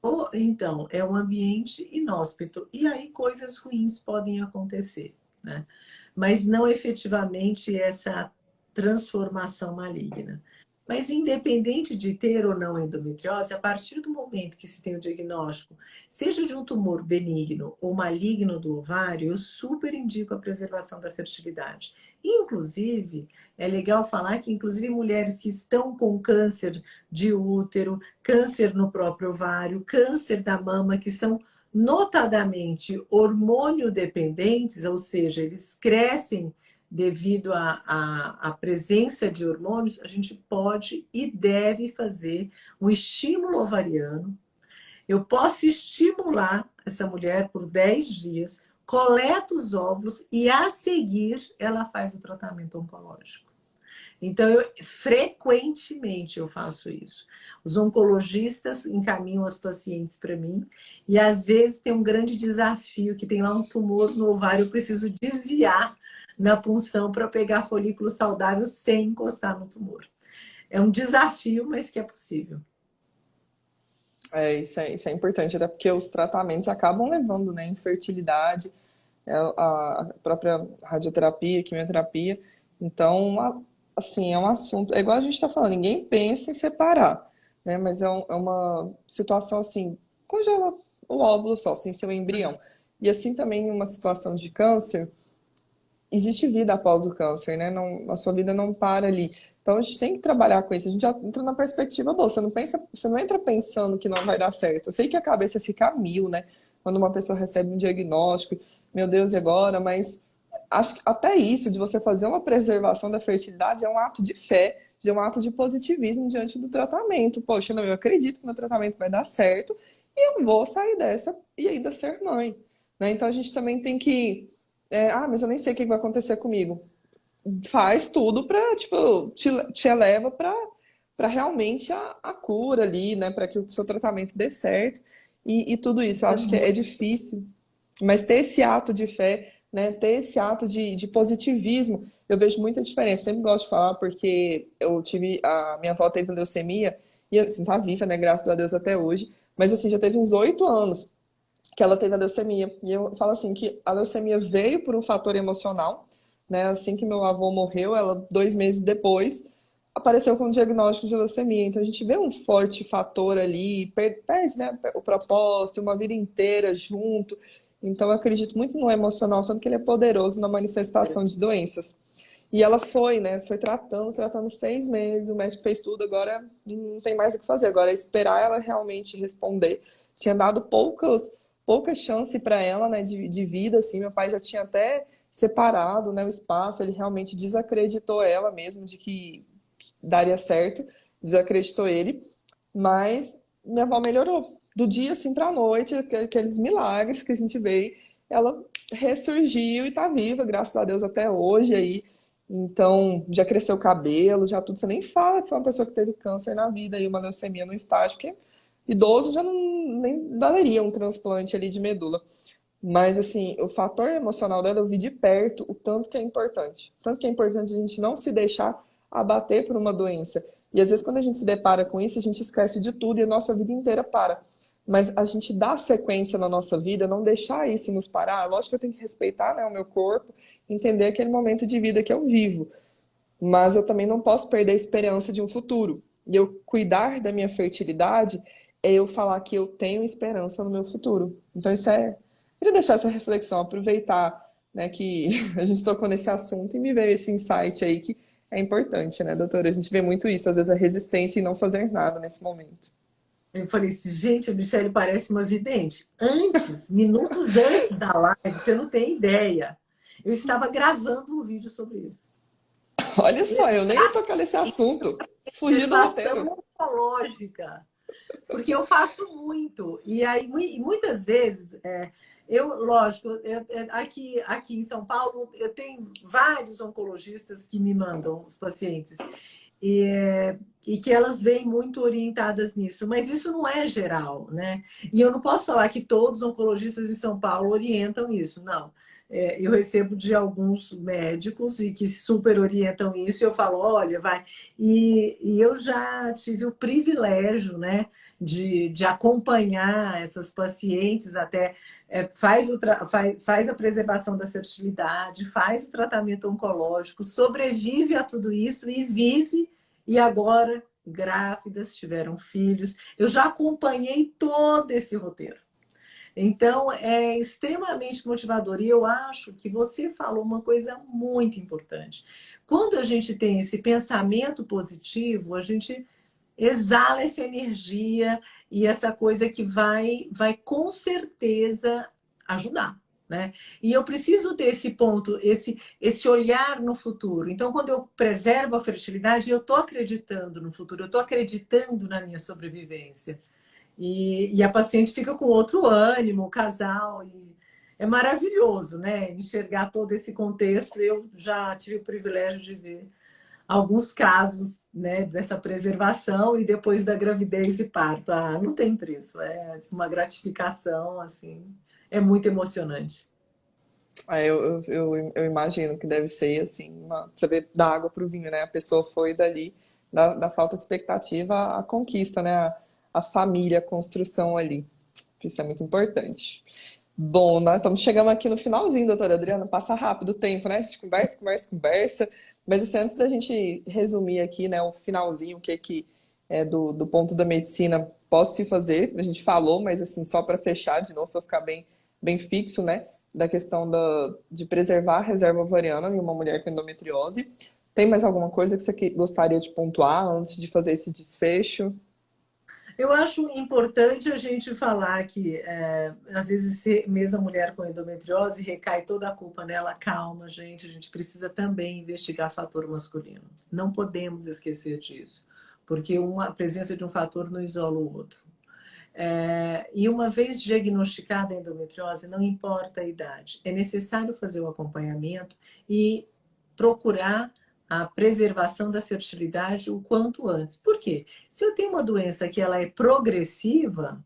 Ou então, é um ambiente inóspito, e aí coisas ruins podem acontecer, né? Mas não efetivamente essa transformação maligna. Mas independente de ter ou não endometriose, a partir do momento que se tem o diagnóstico, seja de um tumor benigno ou maligno do ovário, eu super indico a preservação da fertilidade. Inclusive, é legal falar que inclusive mulheres que estão com câncer de útero, câncer no próprio ovário, câncer da mama, que são notadamente hormônio dependentes, ou seja, eles crescem devido à presença de hormônios, a gente pode e deve fazer um estímulo ovariano. Eu posso estimular essa mulher por 10 dias, coleta os óvulos e a seguir ela faz o tratamento oncológico. Então, frequentemente eu faço isso. Os oncologistas encaminham as pacientes para mim e às vezes tem um grande desafio, que tem lá um tumor no ovário, eu preciso desviar na punção para pegar folículo saudável sem encostar no tumor. É um desafio, mas que é possível. Isso é importante, até porque os tratamentos acabam levando, né, infertilidade, a própria radioterapia, quimioterapia. Então, assim, é um assunto. É igual a gente está falando, ninguém pensa em separar, né? Mas é uma situação assim, congela o óvulo só, sem ser o embrião. E assim também, em uma situação de câncer, existe vida após o câncer, né? Não, a sua vida não para ali. Então a gente tem que trabalhar com isso. A gente já entra na perspectiva boa. Você não entra pensando que não vai dar certo. Eu sei que a cabeça fica a mil, né? Quando uma pessoa recebe um diagnóstico, meu Deus, e agora? Mas acho que até isso, de você fazer uma preservação da fertilidade, é um ato de fé, é um ato de positivismo diante do tratamento. Poxa, não, eu acredito que meu tratamento vai dar certo e eu vou sair dessa e ainda ser mãe, né? Então a gente também tem que mas eu nem sei o que vai acontecer comigo. Faz tudo pra, tipo, te eleva pra realmente a cura ali, né? Pra que o seu tratamento dê certo. E tudo isso, eu É acho que é muito. difícil. Mas ter esse ato de fé, né? Ter esse ato de positivismo, eu vejo muita diferença. Sempre gosto de falar porque a minha avó teve leucemia e assim, tá viva, né? Graças a Deus até hoje. Mas assim, já teve uns 8 anos que ela teve a leucemia. E eu falo assim que a leucemia veio por um fator emocional, né? Assim que meu avô morreu, ela 2 meses depois apareceu com um diagnóstico de leucemia. Então a gente vê um forte fator ali, perde, né, o propósito, uma vida inteira junto. Então eu acredito muito no emocional, tanto que ele é poderoso na manifestação de doenças. E ela foi, né? Foi tratando 6 meses. O médico fez tudo, agora não tem mais o que fazer. Agora é esperar ela realmente responder. Tinha dado pouca chance para ela, né, de vida, assim. Meu pai já tinha até separado, né, o espaço. Ele realmente desacreditou ela mesmo de que daria certo, desacreditou ele. Mas minha avó melhorou. Do dia assim para a noite, aqueles milagres que a gente vê, ela ressurgiu e tá viva, graças a Deus, até hoje aí. Então, já cresceu o cabelo, já tudo. Você nem fala que foi uma pessoa que teve câncer na vida e uma leucemia no estágio, porque idoso já não nem daria um transplante ali de medula. Mas, assim, o fator emocional dela eu vi de perto o tanto que é importante. O tanto que é importante a gente não se deixar abater por uma doença. E às vezes, quando a gente se depara com isso, a gente esquece de tudo e a nossa vida inteira para. Mas a gente dá sequência na nossa vida, não deixar isso nos parar. Lógico que eu tenho que respeitar, né, o meu corpo, entender aquele momento de vida que eu vivo. Mas eu também não posso perder a esperança de um futuro. E eu cuidar da minha fertilidade é eu falar que eu tenho esperança no meu futuro. Então, isso é. Queria deixar essa reflexão, aproveitar, né, que a gente tocou nesse assunto e me veio esse insight aí que é importante, né, doutora? A gente vê muito isso, às vezes a resistência em não fazer nada nesse momento. Eu falei assim, gente, a Michelle parece uma vidente. Antes, minutos antes da live, você não tem ideia. Eu estava gravando um vídeo sobre isso. Olha só, eu nem ia tocar nesse assunto. Fugir do roteiro. Preservação oncológica. Porque eu faço muito. E aí, muitas vezes, lógico, aqui em São Paulo, eu tenho vários oncologistas que me mandam os pacientes. E que elas vêm muito orientadas nisso, mas isso não é geral, né? E eu não posso falar que todos os oncologistas em São Paulo orientam isso, não. Eu recebo de alguns médicos e que super orientam isso, e eu falo, olha, vai. E eu já tive o privilégio, né, de acompanhar essas pacientes até faz a preservação da fertilidade, faz o tratamento oncológico, sobrevive a tudo isso e vive, e agora grávidas, tiveram filhos. Eu já acompanhei todo esse roteiro. Então, é extremamente motivador. E eu acho que você falou uma coisa muito importante. Quando a gente tem esse pensamento positivo, a gente exala essa energia e essa coisa que vai com certeza ajudar, né? E eu preciso ter esse ponto, esse olhar no futuro. Então, quando eu preservo a fertilidade, eu estou acreditando no futuro, eu estou acreditando na minha sobrevivência. E a paciente fica com outro ânimo, o casal, e é maravilhoso, né? Enxergar todo esse contexto. Eu já tive o privilégio de ver alguns casos, né, dessa preservação e depois da gravidez e parto. Ah, não tem preço, é uma gratificação, assim, é muito emocionante. Eu imagino que deve ser assim, você vê da água para o vinho, né? A pessoa foi dali, da falta de expectativa, à conquista, né? A família, a construção ali. Isso é muito importante. Bom, nós estamos chegando aqui no finalzinho, doutora Adriana. Passa rápido o tempo, né? A gente conversa, conversa, conversa. Mas assim, antes da gente resumir aqui, né, o finalzinho, o que que é do ponto da medicina pode se fazer, a gente falou, mas assim, só para fechar de novo, para ficar bem fixo, né, da questão de preservar a reserva ovariana em uma mulher com endometriose. Tem mais alguma coisa que você gostaria de pontuar antes de fazer esse desfecho? Eu acho importante a gente falar que, às vezes, mesmo a mulher com endometriose, recai toda a culpa nela. Calma, gente, a gente precisa também investigar fator masculino. Não podemos esquecer disso, porque a presença de um fator não isola o outro. E uma vez diagnosticada a endometriose, não importa a idade, é necessário fazer o acompanhamento e procurar a preservação da fertilidade o quanto antes. Por quê? Se eu tenho uma doença que ela é progressiva,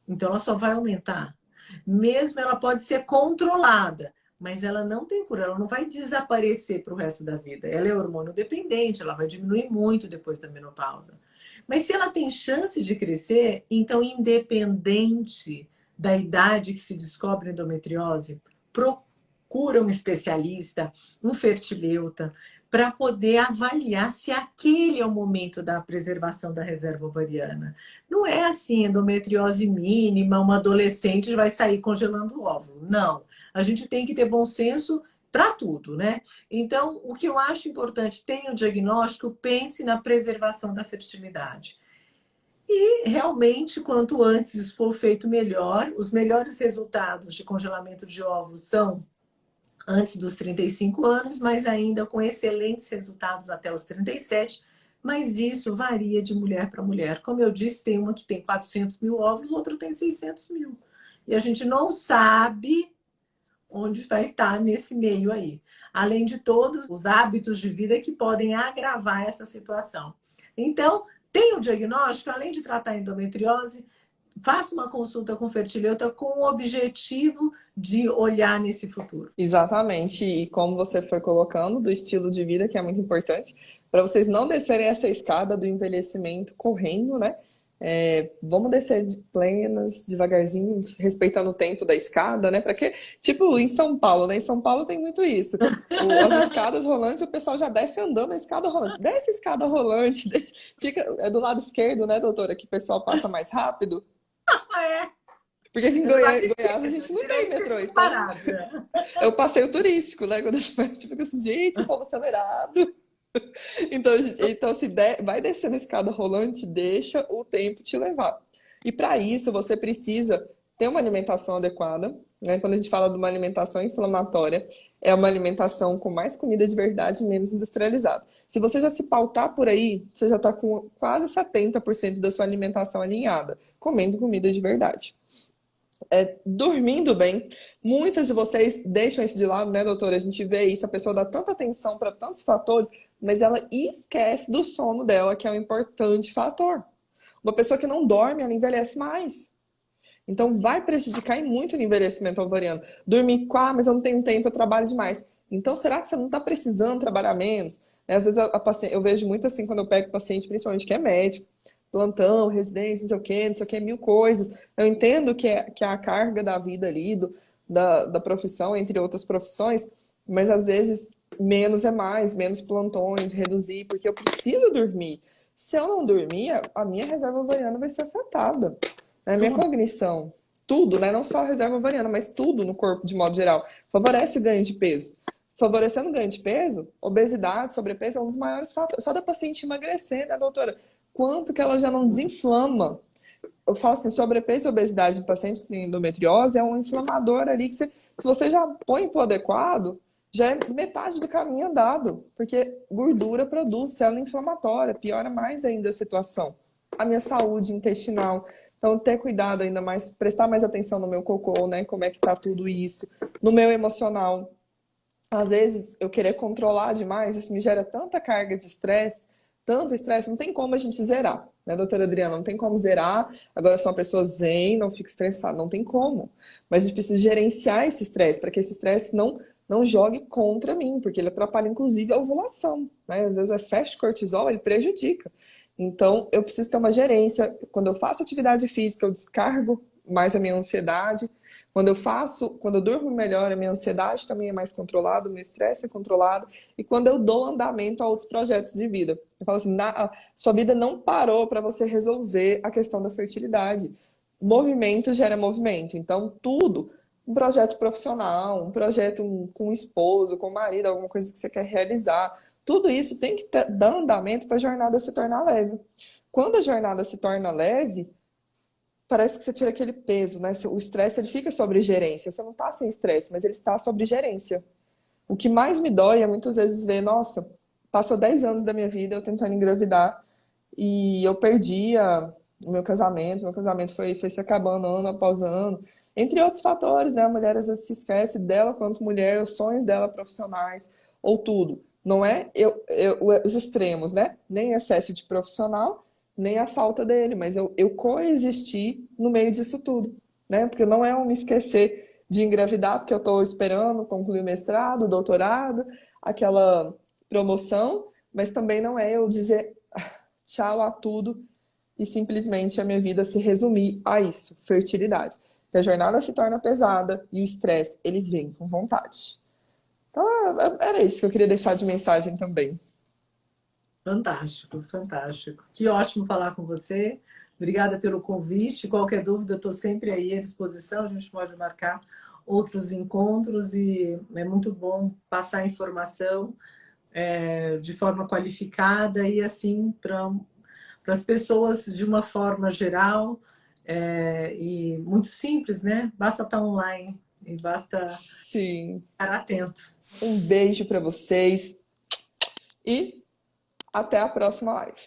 então ela só vai aumentar. Mesmo ela pode ser controlada, mas ela não tem cura, ela não vai desaparecer para o resto da vida. Ela é hormônio dependente, ela vai diminuir muito depois da menopausa. Mas se ela tem chance de crescer, então independente da idade que se descobre endometriose, procura um especialista, um fertileuta, para poder avaliar se aquele é o momento da preservação da reserva ovariana. Não é assim, endometriose mínima, uma adolescente vai sair congelando o óvulo. Não. A gente tem que ter bom senso para tudo, né? Então, o que eu acho importante, tenha o diagnóstico, pense na preservação da fertilidade. E realmente, quanto antes isso for feito, melhor. Os melhores resultados de congelamento de óvulos são antes dos 35 anos, mas ainda com excelentes resultados até os 37. Mas isso varia de mulher para mulher. Como eu disse, tem uma que tem 400 mil óvulos, outra tem 600 mil. E a gente não sabe onde vai estar nesse meio aí. Além de todos os hábitos de vida que podem agravar essa situação. Então, tem o diagnóstico, além de tratar a endometriose, faça uma consulta com o fertileuta com o objetivo de olhar nesse futuro. Exatamente, e como você foi colocando, do estilo de vida, que é muito importante, para vocês não descerem essa escada do envelhecimento correndo, né? Vamos descer de plenas, devagarzinho, respeitando o tempo da escada, né? Para que, tipo, em São Paulo, né? Em São Paulo tem muito isso. As escadas rolantes, o pessoal já desce andando a escada rolante. Desce a escada rolante, fica do lado esquerdo, né, doutora? Que o pessoal passa mais rápido. É. Porque aqui em Eu não Goiás a esqueço, gente não tem direito metrô, sempre então parado, né? é o passeio turístico, né? Quando a gente fica assim, gente, o povo acelerado. Então, então se vai descendo a escada rolante, deixa o tempo te levar. E para isso, você precisa ter uma alimentação adequada, né? Quando a gente fala de uma alimentação inflamatória, é uma alimentação com mais comida de verdade e menos industrializada. Se você já se pautar por aí, você já está com quase 70% da sua alimentação alinhada, comendo comida de verdade. Dormindo bem. Muitas de vocês deixam isso de lado, né, doutora? A gente vê isso, a pessoa dá tanta atenção para tantos fatores, mas ela esquece do sono dela, que é um importante fator. Uma pessoa que não dorme, ela envelhece mais. Então, vai prejudicar e muito o envelhecimento ovariano. Dormir, mas eu não tenho tempo, eu trabalho demais. Então, será que você não está precisando trabalhar menos? Às vezes, paciente, eu vejo muito assim, quando eu pego paciente, principalmente que é médico, plantão, residência, não sei o que, mil coisas. Eu entendo que é a carga da vida ali, da profissão, entre outras profissões, mas às vezes menos é mais, menos plantões, reduzir, porque eu preciso dormir. Se eu não dormir, a minha reserva ovariana vai ser afetada. A minha Tudo. cognição, tudo, né? Não só a reserva ovariana, mas tudo no corpo de modo geral, favorece o ganho de peso. Favorecendo o ganho de peso, obesidade, sobrepeso é um dos maiores fatores. Só da paciente emagrecer, né, doutora? Quanto que ela já não desinflama? Eu falo assim, sobrepeso e obesidade de paciente que tem endometriose é um inflamador ali que se você já põe para o adequado, já é metade do caminho andado, porque gordura produz célula inflamatória, piora mais ainda a situação. A minha saúde intestinal. Então, ter cuidado ainda mais, prestar mais atenção no meu cocô, né? Como é que tá tudo isso. No meu emocional. Às vezes, eu querer controlar demais, isso me gera tanta carga de estresse, tanto estresse, não tem como a gente zerar, né, doutora Adriana? Não tem como zerar, agora eu sou uma pessoa zen, não fico estressada, não tem como. Mas a gente precisa gerenciar esse estresse, para que esse estresse não jogue contra mim, porque ele atrapalha, inclusive, a ovulação, né? Às vezes o excesso de cortisol, ele prejudica. Então, eu preciso ter uma gerência. Quando eu faço atividade física, eu descargo mais a minha ansiedade. Quando eu durmo melhor, a minha ansiedade também é mais controlada, o meu estresse é controlado. E quando eu dou andamento a outros projetos de vida. Eu falo assim, sua vida não parou para você resolver a questão da fertilidade. Movimento gera movimento. Então, tudo, um projeto profissional, um projeto com um esposo, com um marido, alguma coisa que você quer realizar, tudo isso tem que dar andamento para a jornada se tornar leve. Quando a jornada se torna leve, parece que você tira aquele peso, né? O estresse ele fica sobre gerência. Você não está sem estresse, mas ele está sobre gerência. O que mais me dói é muitas vezes ver, nossa, passou 10 anos da minha vida eu tentando engravidar e eu perdi o meu casamento foi se acabando ano após ano, entre outros fatores, né? A mulher às vezes se esquece dela quanto mulher, os sonhos dela profissionais, ou tudo. Não é os extremos, né? Nem excesso de profissional, nem a falta dele, mas eu coexistir no meio disso tudo, né? Porque não é um me esquecer de engravidar, porque eu estou esperando concluir o mestrado, o doutorado, aquela promoção, mas também não é eu dizer tchau a tudo e simplesmente a minha vida se resumir a isso, fertilidade. Que a jornada se torna pesada e o estresse, ele vem com vontade. Então, era isso que eu queria deixar de mensagem também. Fantástico, fantástico. Que ótimo falar com você. Obrigada pelo convite. Qualquer dúvida, eu estou sempre aí à disposição. A gente pode marcar outros encontros e é muito bom passar informação de forma qualificada e assim para as pessoas de uma forma geral e muito simples, né? Basta estar online e basta Sim. estar atento. Um beijo para vocês e até a próxima live.